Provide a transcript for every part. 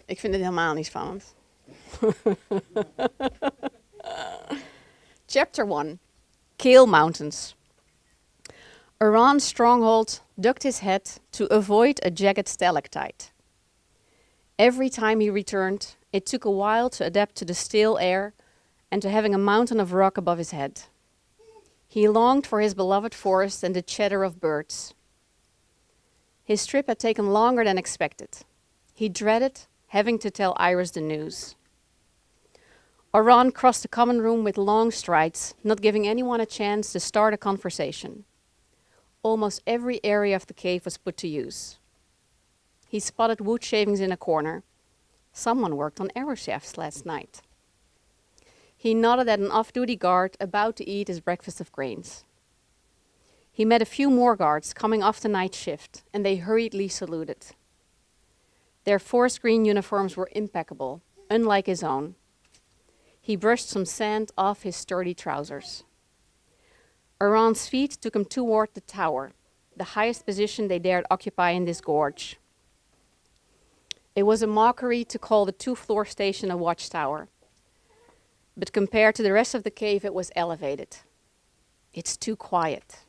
Ik vind het helemaal niet spannend. Chapter 1. Kale Mountains. Iran's stronghold ducked his head to avoid a jagged stalactite. Every time he returned, it took a while to adapt to the stale air and to having a mountain of rock above his head. He longed for his beloved forest and the chatter of birds. His trip had taken longer than expected. He dreaded having to tell Iris the news. Iran crossed the common room with long strides, not giving anyone a chance to start a conversation. Almost every area of the cave was put to use. He spotted wood shavings in a corner. Someone worked on arrow shafts last night. He nodded at an off-duty guard about to eat his breakfast of grains. He met a few more guards coming off the night shift, and they hurriedly saluted. Their forest green uniforms were impeccable, unlike his own. He brushed some sand off his sturdy trousers. Iran's feet took him toward the tower, the highest position they dared occupy in this gorge. It was a mockery to call the two-floor station a watchtower, but compared to the rest of the cave, it was elevated. It's too quiet.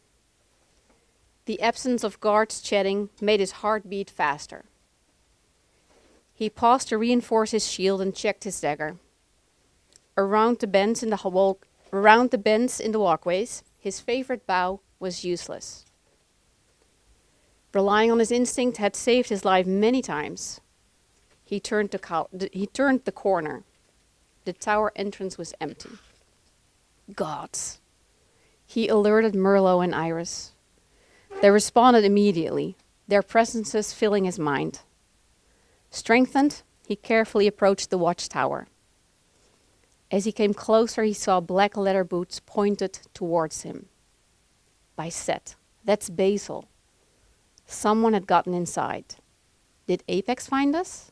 The absence of guards chatting made his heart beat faster. He paused to reinforce his shield and checked his dagger. Around the bends in the walkways, his favorite bow was useless. Relying on his instinct had saved his life many times. He turned the corner. The tower entrance was empty. Gods. He alerted Merlot and Iris. They responded immediately, their presences filling his mind. Strengthened, he carefully approached the watchtower. As he came closer, he saw black leather boots pointed towards him. By Set, that's Basil. Someone had gotten inside. Did Apex find us?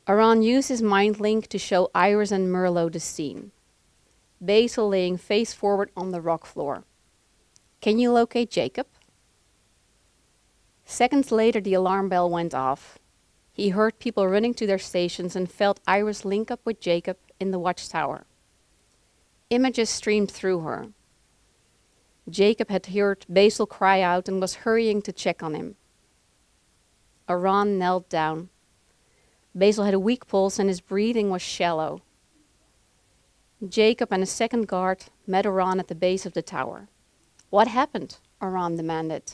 Aran used his mind link to show Iris and Merlot the scene. Basil laying face forward on the rock floor. Can you locate Jacob? Seconds later, the alarm bell went off. He heard people running to their stations and felt Iris link up with Jacob in the watchtower. Images streamed through her. Jacob had heard Basil cry out and was hurrying to check on him. Aran knelt down. Basil had a weak pulse and his breathing was shallow. Jacob and a second guard met Aran at the base of the tower. What happened? Aran demanded.